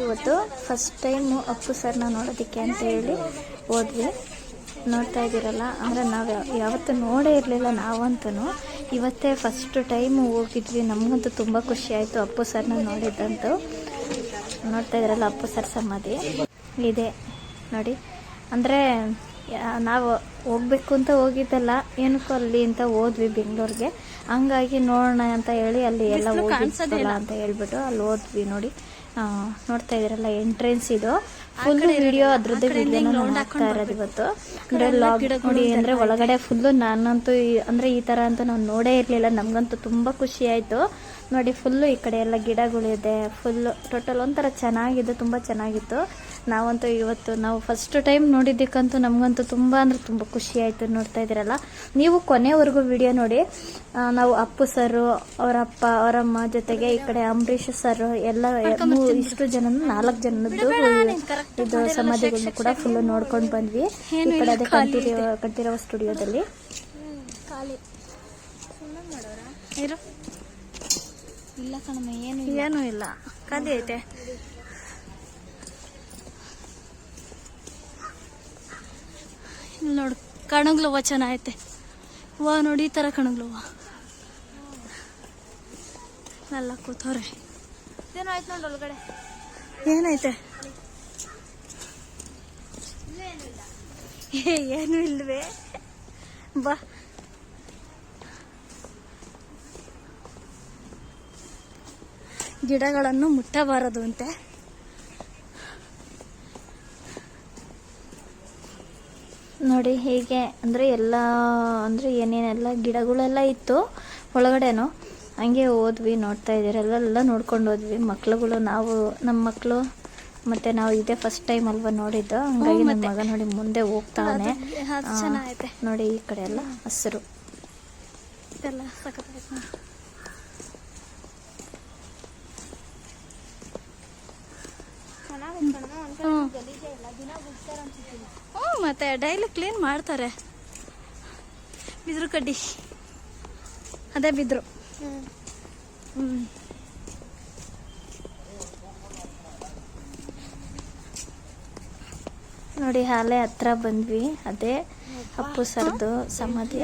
ಇವತ್ತು first time Appu ಸರ್ನ ನೋಡೋದಕ್ಕೆ ಅಂತ ಹೇಳಿ ಹೋದ್ವಿ. ನೋಡ್ತಾ ಇದ್ದೀರಲ್ಲ, ಅಂದರೆ ನಾವು ಯಾವತ್ತೂ ನೋಡೇ ಇರಲಿಲ್ಲ ನಾವಂತೂ. ಇವತ್ತೇ ಫಸ್ಟ್ ಟೈಮು ಹೋಗಿದ್ವಿ. ನಮಗಂತೂ ತುಂಬ ಖುಷಿ ಆಯಿತು ಅಪ್ಪು ಸರ್ನ ನೋಡಿದ್ದಂತೂ. ನೋಡ್ತಾ ಇದ್ದೀರಲ್ಲ, ಅಪ್ಪು ಸರ್ ಸಮಾಧಿ ಇದೆ ನೋಡಿ. ಅಂದರೆ ನಾವು ಹೋಗ್ಬೇಕು ಅಂತ ಹೋಗಿದ್ದಲ್ಲ, ಏನಕ್ಕೂ ಅಲ್ಲಿ ಅಂತ ಹೋದ್ವಿ ಬೆಂಗಳೂರಿಗೆ. ಹಂಗಾಗಿ ನೋಡೋಣ ಅಂತ ಹೇಳಿ ಅಲ್ಲಿ ಎಲ್ಲ ಹೋಗಿದ್ದಲ್ಲ ಅಂತ ಹೇಳ್ಬಿಟ್ಟು ಅಲ್ಲಿ ಹೋದ್ವಿ ನೋಡಿ. ನೋಡ್ತಾ ಇದ್ದೀರಲ್ಲ, ಎಂಟ್ರೆನ್ಸ್ ಇದು. ಫುಲ್ ವಿಡಿಯೋ ಅದ್ರದ್ದು ವಿಡಿಯೋನ ಹಾಕ್ತಾ ಇರೋದು ಇವತ್ತು. ಅಂದರೆ ಲಾಗ್ ನೋಡಿ, ಅಂದರೆ ಒಳಗಡೆ ಫುಲ್ಲು ನಾನಂತೂ ಅಂದರೆ ಈ ಥರ ಅಂತ ನಾವು ನೋಡೇ ಇರಲಿಲ್ಲ. ನಮಗಂತೂ ತುಂಬ ಖುಷಿ ಆಯಿತು ನೋಡಿ. ಫುಲ್ಲು ಈ ಕಡೆ ಎಲ್ಲ ಗಿಡಗಳಿದೆ, ಫುಲ್ಲು ಟೋಟಲ್ ಒಂಥರ ಚೆನ್ನಾಗಿದೆ, ತುಂಬ ಚೆನ್ನಾಗಿತ್ತು. ನಾವಂತೂ ಇವತ್ತು ನಾವು ಫಸ್ಟ್ ಟೈಮ್ ನೋಡಿದ್ದಕ್ಕಂತೂ ನಮಗಂತೂ ತುಂಬ ಅಂದರೆ ತುಂಬ ಖುಷಿ ಆಯಿತು. ನೋಡ್ತಾ ಇದ್ದೀರಲ್ಲ, ನೀವು ಕೊನೆವರೆಗೂ ವಿಡಿಯೋ ನೋಡಿ. ನಾವು ಅಪ್ಪು ಸರು, ಅವರಪ್ಪ ಅವರಮ್ಮ ಜೊತೆಗೆ ಈ ಕಡೆ ಅಂಬರೀಷ್ ಸರ್ ಎಲ್ಲ ಇಷ್ಟು ಜನ 4 ಜನದ್ದು ಇದು ಸಮಾಧಿಗಳನ್ನ ಕೂಡ ಫುಲ್ಲು ನೋಡ್ಕೊಂಡು ಬಂದ್ವಿ. ಈ ಕಡೆ ಅದೇ ಕಂಠೀರವ ಸ್ಟುಡಿಯೋದಲ್ಲಿ. ಇಲ್ಲ ಕಣಮ್ಮ, ಏನೂ ಇಲ್ಲ, ಖಾಲಿ ಐತೆ. ಇಲ್ಲಿ ನೋಡು, ಕಣಗ್ಲವ್ವ ಚೆನ್ನಾಗೈತೆ. ಹೂವ ನೋಡಿ, ಈ ಥರ ಕಣಗ್ಲವ್ವ ಎಲ್ಲ ಕೂತವ್ರೆ. ಏನೋ ಆಯ್ತು ನೋಡಿ ಒಳಗಡೆ. ಏನೈತೆ? ಏನು ಇಲ್ವೇ? ಬಾ. ಗಿಡಗಳನ್ನು ಮುಟ್ಟಬಾರದು ಅಂತೆ. ನೋಡಿ ಹೀಗೆ ಅಂದರೆ ಎಲ್ಲ ಅಂದರೆ ಏನೇನೆಲ್ಲ ಗಿಡಗಳೆಲ್ಲ ಇತ್ತು ಒಳಗಡೆನೂ. ಹಂಗೆ ಹೋದ್ವಿ. ನೋಡ್ತಾ ಇದ್ದೀರಲ್ಲ, ಎಲ್ಲ ನೋಡ್ಕೊಂಡು ಹೋದ್ವಿ. ಮಕ್ಳುಗಳು, ನಾವು ನಮ್ಮ ಮಕ್ಕಳು ಮತ್ತು ನಾವು ಇದೇ ಫಸ್ಟ್ ಟೈಮ್ ಅಲ್ವಾ ನೋಡಿದ್ದು. ಹಂಗಾಗಿ ನನ್ನ ಮಗ ನೋಡಿ ಮುಂದೆ ಹೋಗ್ತಾನೆ. ನೋಡಿ ಈ ಕಡೆ ಎಲ್ಲ ಹಸಿರು ಇದೆಲ್ಲ ಸಖತ್ತಾಯ್ತು ನೋಡಿ. ಮತ್ತೆ ಡೈಲಿ ಕ್ಲೀನ್ ಮಾಡ್ತಾರೆ. ಬಿದ್ರು ಕಡ್ಡಿ ಅದೇ ಬಿದ್ರು. ನೋಡಿ, ಹಾಲೆ ಹತ್ರ ಬಂದ್ವಿ. ಅದೇ ಅಪ್ಪು ಸರ್ದು ಸಮಾಧಿ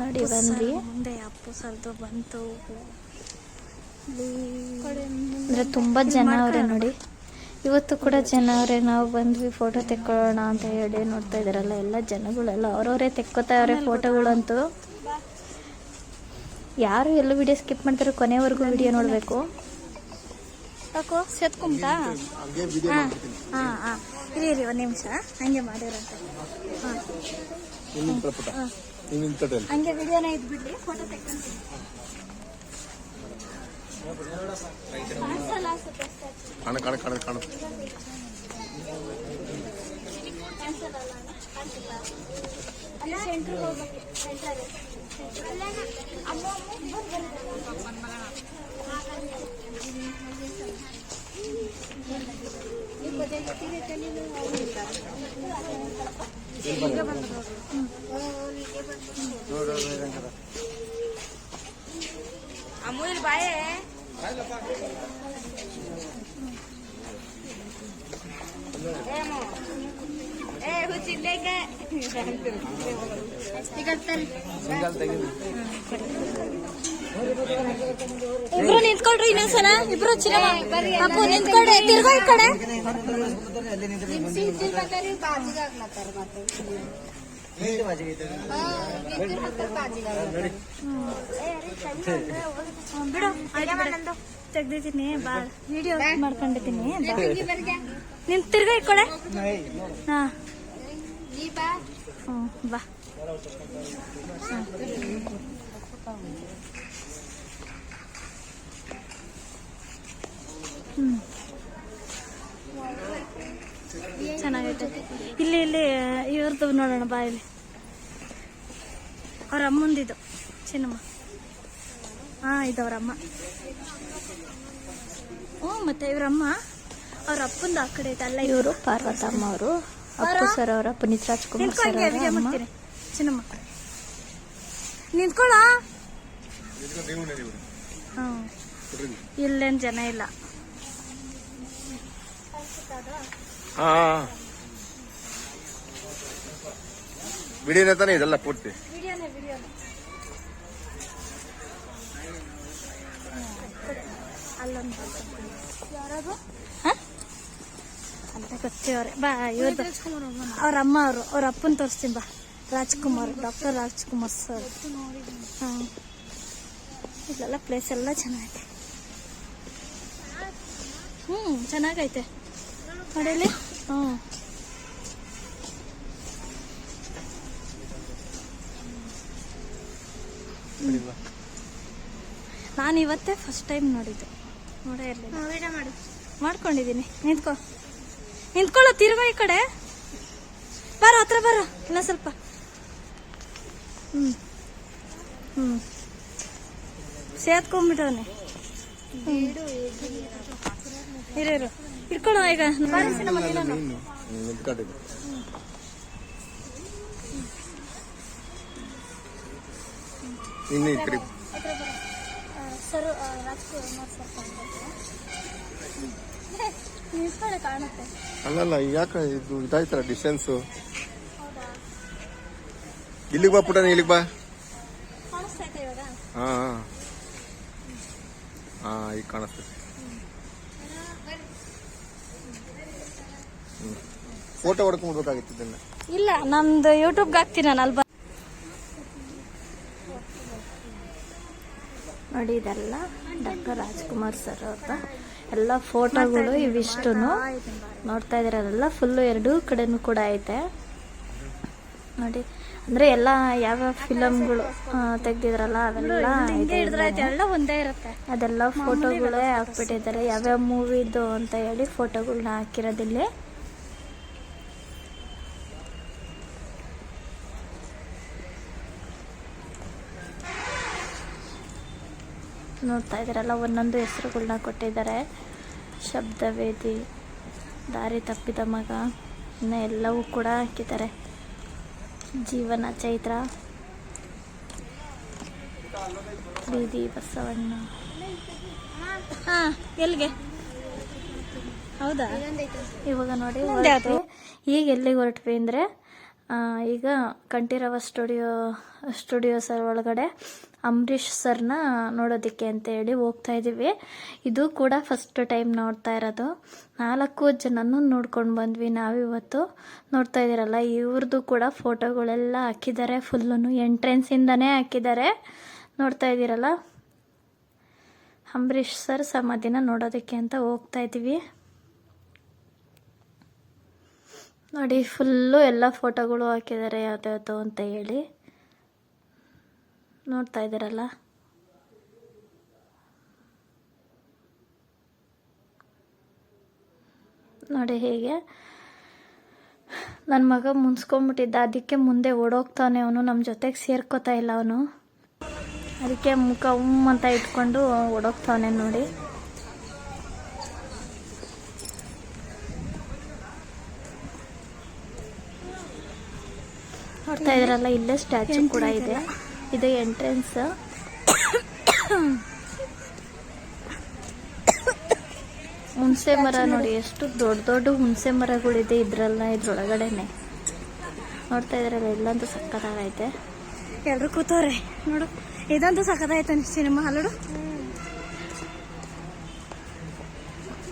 ನೋಡಿ. ಬಂದ್ವಿ ಮುಂದೆ ಅಪ್ಪು ಸರ್ದು ಬಂತು. ಅಂದರೆ ತುಂಬ ಜನ ಅವರೇ ನೋಡಿ, ಇವತ್ತು ಕೂಡ ಜನ ಅವರೇ. ನಾವು ಬಂದ್ವಿ ಫೋಟೋ ತೆಕ್ಕೊಳ್ಳೋಣ ಅಂತ ಹೇಳಿ. ನೋಡ್ತಾ ಇದ್ದಾರಲ್ಲ, ಎಲ್ಲ ಜನಗಳೆಲ್ಲ ಅವ್ರವರೇ ತೆಕ್ಕೋತಾವ್ರೆ ಫೋಟೋಗಳಂತೂ. ಯಾರು ಎಲ್ಲೂ ವಿಡಿಯೋ ಸ್ಕಿಪ್ ಮಾಡ್ತಾರೆ, ಕೊನೆವರೆಗೂ ವಿಡಿಯೋ ನೋಡಬೇಕು. ಯಾಕೋ ಸೇತ್ಕೊಂಬಿಟ್ಟಾ? ಹಾಂ ಇರಿ ಒಂದು ನಿಮಿಷ, ಹಂಗೆ ಮಾಡಿರಂತೆ. ಹಂಗೆ ವಿಡಿಯೋನ ಇದ್ಬಿಡ್ಲಿ, ಫೋಟೋ ತೆಕ್ಕೊಂತೀನಿ. ಕಾಣ ಅಮೂಲ್ ಬಾಯೇ ಇಬ್ರು ನಿಂತ್ಕೊಳ್ರಿ, ಇನ್ನೊಂದ್ಸಲ ಇಬ್ರು ಅಪ್ಪು ನಿಂತ್ಕೊಳ್ರಿ, ತಿರ್ಗೋ ಈ ಕಡೆ. ಬಿಡು, ತೆಗ್ದಿದ್ದೀನಿ, ಬಾ ವಿಡಿಯೋ ಮಾಡ್ಕೊಂಡಿದ್ದೀನಿ. ನಿನ್ ತಿರ್ಗಾ ಈ ಕಡೆ. ಹಾ ಬಾ. ಚೆನ್ನಾಗೈತೆ. ಇಲ್ಲಿ ಇವ್ರದ್ದು ನೋಡೋಣ ಬಾ. ಇಲ್ಲಿ ಅವ್ರ ಅಮ್ಮಂದಿದ್ದು ಚಿನ್ನಮ್ಮ. ಇದು ಅವ್ರಮ್ಮ. ಮತ್ತೆ ಇವ್ರಮ್ಮ ಅವ್ರ ಅಪ್ಪಂದು ಆ ಕಡೆ ಐತೆ. ಅಲ್ಲ, ಇವರು ಪಾರ್ವತಮ್ಮ ಅವರು, ಅಪ್ಪು ಸರ್ ಅವರ ಪುನೀತ್ ರಾಜ್ಕುಮಾರ್ ಸರ್ ಅವರ ಚಿನ್ನಮ್ಮ. ನಿಂತ್ಕೊಳ್ಳ. ಇಲ್ಲೇನು ಜನ ಇಲ್ಲ. ಹಾ ವಿಡಿಯೋನೇ ತಾನೇ ಇದೆಲ್ಲ ಪೂರ್ತಿ. ಅಂತ ಗೊತ್ತೇವ್ರೆ ಬಾ. ಇವ್ರದ್ದು ಅವ್ರ ಅಮ್ಮ ಅವ್ರ ಅಪ್ಪನ ತೋರಿಸ್ತೀನಿ ಬಾ. Rajkumar, doctor Rajkumar sir. ಹಾಂ, ಇಲ್ಲೆಲ್ಲ ಪ್ಲೇಸ್ ಎಲ್ಲ ಚೆನ್ನಾಗೈತೆ. ಚೆನ್ನಾಗೈತೆ ನೋಡಲಿ. ನಾನು ಇವತ್ತೇ ಫಸ್ಟ್ ಟೈಮ್ ನೋಡಿದ್ದು, ನೋಡೇ ಇರಲಿಲ್ಲ. ಮಾಡ್ಕೊಂಡಿದ್ದೀನಿ. ನಿಂತ್ಕೊಳ್ಳೋ, ತಿರುಗೋ ಈ ಕಡೆ. ಬರೋ, ಹತ್ರ ಬರೋ, ಇನ್ನ ಸ್ವಲ್ಪ. ಸೇದ್ಕೊಂಡ್ಬಿಟ್ಟವನೆ. ಇರು ಇಟ್ಕೊಳ್ಳೋ ಈಗ. ಸರ್ ರಾಜ್ಕುಮಾರ್ ಸರ್ ನಿಂತ್ಕೊಳ್ಳೆ ಕಾಣುತ್ತೆ. ಅಲ್ಲಲ್ಲ, ಯಾಕೆ ಇದು ಇದಾಯ್ತಲ್ಲ ಡಿಸ್ಟೆನ್ಸ್. ಇಲ್ಲಿಗೆ ಬಾ ಪುಟ, ಇಲ್ಲಿಗೆ ಬಾ. ಕಾಣಿಸ್ತೈತೆ ಇವಾಗ? ಹಾ ಹಾ, ಈಗ ಕಾಣಿಸ್ತೈತೆ. ಫೋಟೋ ಹೊಡ್ಕೊಂಡ್ಬೇಕಾಗಿತ್ತು ಇದನ್ನ. ಇಲ್ಲ, ನಮ್ದು ಯೂಟ್ಯೂಬ್ಗೆ ಹಾಕ್ತೀನಿ ನಾನು. ಅಲ್ಲಿ ನೋಡಿ, ಇದೆಲ್ಲ ಡಾಕ್ಟರ್ ರಾಜ್ಕುಮಾರ್ ಸರ್ ಅವ್ರದ್ದು ಎಲ್ಲ ಫೋಟೋಗಳು ಇವಿಷ್ಟು ನೋಡ್ತಾ ಇದ್ದೀರ. ಅದೆಲ್ಲ ಫುಲ್ಲು ಎರಡೂ ಕಡೆನೂ ಕೂಡ ಐತೆ ನೋಡಿ. ಅಂದರೆ ಎಲ್ಲ ಯಾವ್ಯಾವ ಫಿಲಮ್ಗಳು ತೆಗ್ದಿದ್ರಲ್ಲ ಅವೆಲ್ಲ ಒಂದೇ ಇರುತ್ತೆ. ಅದೆಲ್ಲ ಫೋಟೋಗಳೇ ಹಾಕ್ಬಿಟ್ಟಿದ್ದಾರೆ, ಯಾವ್ಯಾವ ಮೂವಿದು ಅಂತ ಹೇಳಿ ಫೋಟೋಗಳನ್ನ ಹಾಕಿರೋದಿಲ್ಲಿ. ನೋಡ್ತಾ ಇದ್ದೀರಲ್ಲ, ಒಂದೊಂದು ಹೆಸರುಗಳನ್ನ ಕೊಟ್ಟಿದ್ದಾರೆ. ಶಬ್ದವೇದಿ, ದಾರಿ ತಪ್ಪಿದ ಮಗ, ಇನ್ನು ಎಲ್ಲವೂ ಕೂಡ ಹಾಕಿದ್ದಾರೆ. ಜೀವನ ಚೈತ್ರ, ಬೀದಿ ಬಸವಣ್ಣ. ಹಾಂ, ಎಲ್ಲಿಗೆ? ಹೌದಾ, ಇವಾಗ ನೋಡಿ ಈಗ ಎಲ್ಲಿಗೆ ಹೊರಟ್ವಿ ಅಂದರೆ, ಈಗ ಕಂಠೀರವ ಸ್ಟುಡಿಯೋಸ್ ಒಳಗಡೆ ಅಂಬರೀಷ್ ಸರ್ನ ನೋಡೋದಕ್ಕೆ ಅಂತ ಹೇಳಿ ಹೋಗ್ತಾ ಇದ್ದೀವಿ. ಇದು ಕೂಡ ಫಸ್ಟ್ ಟೈಮ್ ನೋಡ್ತಾ ಇರೋದು. 4 ಜನನೂ ನೋಡ್ಕೊಂಡು ಬಂದ್ವಿ ನಾವಿವತ್ತು. ನೋಡ್ತಾ ಇದ್ದೀರಲ್ಲ, ಇವ್ರದ್ದು ಕೂಡ ಫೋಟೋಗಳೆಲ್ಲ ಹಾಕಿದ್ದಾರೆ. ಫುಲ್ಲೂ ಎಂಟ್ರೆನ್ಸಿಂದನೇ ಹಾಕಿದ್ದಾರೆ. ನೋಡ್ತಾ ಇದ್ದೀರಲ್ಲ, ಅಂಬರೀಷ್ ಸರ್ ಸಮಾಧಿನ ನೋಡೋದಕ್ಕೆ ಅಂತ ಹೋಗ್ತಾ ಇದ್ದೀವಿ. ನೋಡಿ, ಫುಲ್ಲು ಎಲ್ಲ ಫೋಟೋಗಳು ಹಾಕಿದ್ದಾರೆ ಯಾವ್ದು ಅಂತ ಹೇಳಿ. ನೋಡ್ತಾ ಇದ್ದೀರಲ್ಲ, ನೋಡಿ ಹೇಗೆ ನನ್ನ ಮಗ ಮುನ್ಸ್ಕೊಂಡ್ಬಿಟ್ಟಿದ್ದ. ಅದಕ್ಕೆ ಮುಂದೆ ಓಡೋಗ್ತಾನೆ ಅವನು, ನಮ್ಮ ಜೊತೆಗೆ ಸೇರ್ಕೋತಾ ಇಲ್ಲ ಅವನು. ಅದಕ್ಕೆ ಮುಖ ಅಂತ ಇಟ್ಕೊಂಡು ಓಡೋಗ್ತಾವನೆ ನೋಡಿ. ನೋಡ್ತಾ ಇದ್ರಲ್ಲ, ಇಲ್ಲೇ ಸ್ಟ್ಯಾಚು ಕೂಡ ಇದೆ. ಇದು ಎಂಟ್ರೆನ್ಸ್. ಹುಣಸೆ ಮರ ನೋಡಿ, ಎಷ್ಟು ದೊಡ್ಡ ದೊಡ್ಡ ಹುಣಸೆ ಮರಗಳಿದೆ ಇದ್ರೊಳಗಡೆನೆ. ನೋಡ್ತಾ ಇದ್ರಲ್ಲ, ಇಲ್ಲಂತೂ ಸಕ್ಕತ್ತಾಗೈತೆ. ಎಲ್ರು ಕೂತವ್ರೆ ನೋಡು. ಇದಂತೂ ಸಕ್ಕತ್ತಾಯ್ತು ಸಿನಿಮಾ ಅಲ್ಲೋಡು.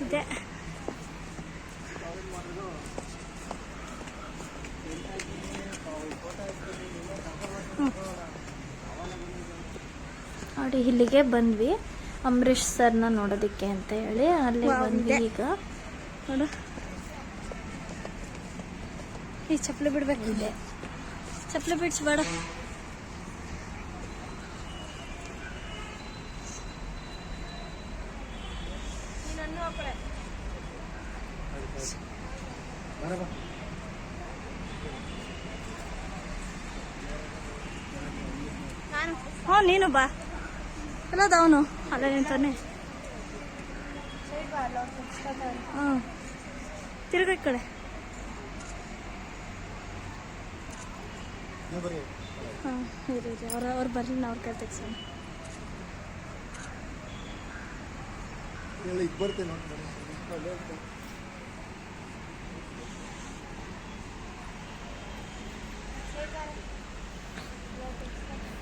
ಇದೆ ನೋಡಿ, ಇಲ್ಲಿಗೆ ಬಂದ್ವಿ ಅಂಬರೀಷ್ ಸರ್ನ ನೋಡೋದಕ್ಕೆ ಅಂತ ಹೇಳಿ. ಅಲ್ಲಿ ಬಂದ್ವಿ ಈಗ. ನೋಡು, ಈ ಚಪ್ಪಲಿ ಬಿಡ್ಬೇಕಿದೆ. ಚಪ್ಪಲಿ ಬಿಡಿಸ್ಬೇಡ. ನೀನು ಬಾ. ಅಲ್ಲದ ಅವನು ಅಲ್ಲ ನಿಂತಾನೆ. ಹಾಂ, ತಿರುಗ ಈ ಕಡೆ. ಹಾಂ, ಇರಿ ಅವ್ರು ಬರಲಿ, ಅವ್ರ ಕೈ ತೆಗ್ಸೋಣ. ಈಗ ಬರ್ತೇನೆ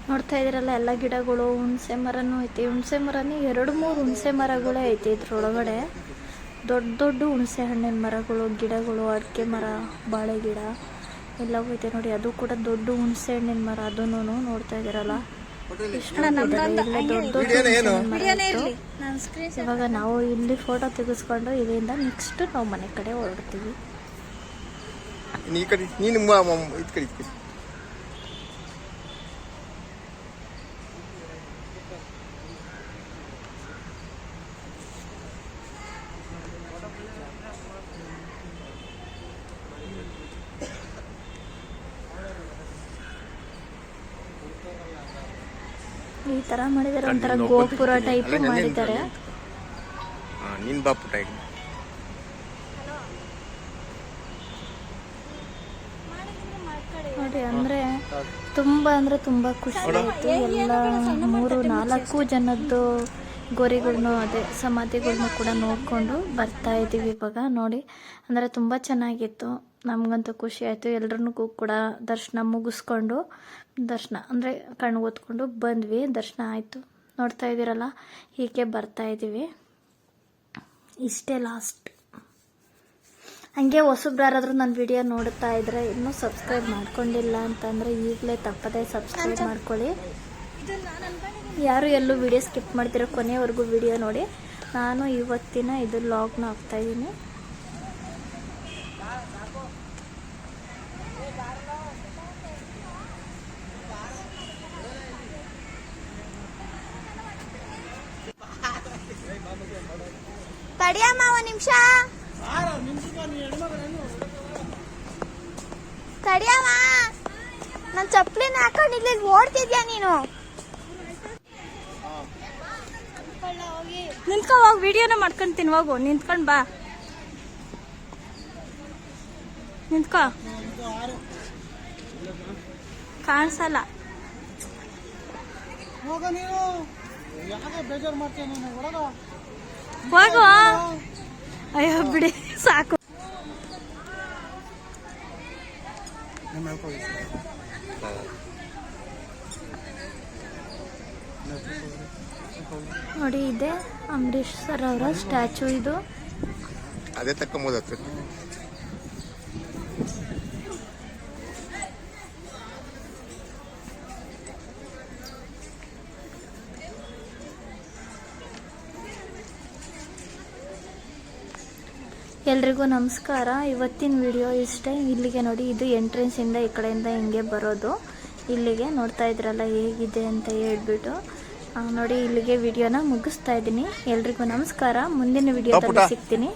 ನೋಡ್ತಾ ಇದ್ದೀರಲ್ಲ ಎಲ್ಲ ಗಿಡಗಳು, ಹುಣಸೆ ಮರನೂ ಐತಿ. ಹುಣಸೆ ಮರನೇ 2-3 ಹುಣಸೆ ಮರಗಳೇ ಐತಿ ಇದ್ರೊಳಗಡೆ. ದೊಡ್ಡ ದೊಡ್ಡ ಹುಣಸೆ ಹಣ್ಣಿನ ಮರಗಳು, ಗಿಡಗಳು, ಅಡಿಕೆ ಮರ, ಬಾಳೆ ಗಿಡ ಎಲ್ಲವೂ ಐತೆ ನೋಡಿ. ಅದು ಕೂಡ ದೊಡ್ಡ ಹುಣಸೆ ಹಣ್ಣಿನ ಮರ. ಅದನ್ನು ನೋಡ್ತಾ ಇದ್ದೀರಲ್ಲ ಎಷ್ಟು ಎಲ್ಲ ದೊಡ್ಡ ದೊಡ್ಡ ಹುಣ್ಸೆ ಹಣ್ಣಿನ್ ಮರ ಇತ್ತು. ಇವಾಗ ನಾವು ಇಲ್ಲಿ ಫೋಟೋ ತೆಗೆಸ್ಕೊಂಡು ಇದರಿಂದ ನೆಕ್ಸ್ಟ್ ನಾವು ಮನೆ ಕಡೆ ಹೊರಡ್ತೀವಿ. ಈ ಕಡೆ ನೀನು ಇದ್ ಕಡೆ ಈ ತರ ಮಾಡಿದ್ದಾರೆ, ಒಂಥರ ಗೋಪುರ ಟೈಪ್ ಮಾಡಿದ್ದಾರೆ ನಿನ್ ಬಾಪುಟ ಈಗ ನೋಡಿ. ಅಂದ್ರೆ ತುಂಬಾ ಖುಷಿ ಆಯ್ತು. ಎಲ್ಲ 3-4 ಜನದ್ದು ಗೋರಿಗಳ್ನು ಅದೇ ಸಮಾಧಿಗಳ್ನು ಕೂಡ ನೋಡ್ಕೊಂಡು ಬರ್ತಾ ಇದೀವಿ ಇವಾಗ ನೋಡಿ. ಅಂದ್ರೆ ತುಂಬಾ ಚೆನ್ನಾಗಿತ್ತು, ನಮ್ಗಂತೂ ಖುಷಿ ಆಯ್ತು. ಎಲ್ರಿಗೂ ಕೂಡ ದರ್ಶನ ಮುಗಿಸ್ಕೊಂಡು ಅಂದ್ರೆ ಕಣ್ಣು ಓದ್ಕೊಂಡು ಬಂದ್ವಿ. ದರ್ಶನ ಆಯ್ತು. ನೋಡ್ತಾ ಇದ್ದೀರಲ್ಲ, ಹೀಗೆ ಬರ್ತಾ ಇದ್ದೀವಿ. ಇಷ್ಟೇ ಲಾಸ್ಟ್. ಹಂಗೆ ಹೊಸಬ್ರು ಯಾರಾದರೂ ನನ್ನ ವಿಡಿಯೋ ನೋಡ್ತಾ ಇದ್ರೆ ಇನ್ನೂ ಸಬ್ಸ್ಕ್ರೈಬ್ ಮಾಡ್ಕೊಂಡಿಲ್ಲ ಅಂತಂದರೆ ಈಗಲೇ ತಪ್ಪದೇ ಸಬ್ಸ್ಕ್ರೈಬ್ ಮಾಡ್ಕೊಳ್ಳಿ. ಯಾರು ಎಲ್ಲೂ ವಿಡಿಯೋ ಸ್ಕಿಪ್ ಮಾಡ್ತಿರೋ ಕೊನೆವರೆಗೂ ವಿಡಿಯೋ ನೋಡಿ. ನಾನು ಇವತ್ತಿನ ಇದು ಲಾಗ್ನ ಹಾಕ್ತಾಯಿದ್ದೀನಿ. ತಡಿಯಮ್ಮ ಒಂದ್ ನಿಮಿಷ, ತಡಿಯಮ್ಮ. ನನ್ ಚಪ್ಪಲಿನ ಹಾಕೊಂಡು ಇಲ್ಲಿ ಓಡ್ತಿದ್ಯಾ ನೀನು? ನಿಂತ್ಕೊ ಹೋಗಿ, ವಿಡಿಯೋನ ಮಾಡ್ಕೊಂತೀನಿ. ಹೋಗು, ನಿಂತ್ಕೊಂಡ್ ಬಾ. ನಿಂತ್ಕೊ, ಕಾಣಿಸಲ್ಲ. ಹೋಗು. ಅಯ್ಯೋ ಬಿಡಿ, ಸಾಕು. ನೋಡಿ, ಇದೆ ಅಂಬರೀಶ್ ಸರ್ ಅವರ ಸ್ಟ್ಯಾಚು. ಇದು ಅದೇ ತಕ್ಕೊಂಬೋದತ್ತು. ಎಲ್ರಿಗೂ ನಮಸ್ಕಾರ. ಇವತ್ತಿನ ವಿಡಿಯೋ ಇಷ್ಟೇ. ಇಲ್ಲಿಗೆ ನೋಡಿ, ಇದು ಎಂಟ್ರೆನ್ಸಿಂದ ಈ ಕಡೆಯಿಂದ ಹಿಂಗೆ ಬರೋದು. ಇಲ್ಲಿಗೆ ನೋಡ್ತಾ ಇದ್ರಲ್ಲ ಹೇಗಿದೆ ಅಂತ ಹೇಳ್ಬಿಟ್ಟು ನೋಡಿ, ಇಲ್ಲಿಗೆ ವಿಡಿಯೋನ ಮುಗಿಸ್ತಾ ಇದ್ದೀನಿ. ಎಲ್ರಿಗೂ ನಮಸ್ಕಾರ. ಮುಂದಿನ ವಿಡಿಯೋದಲ್ಲಿ ಸಿಗ್ತೀನಿ.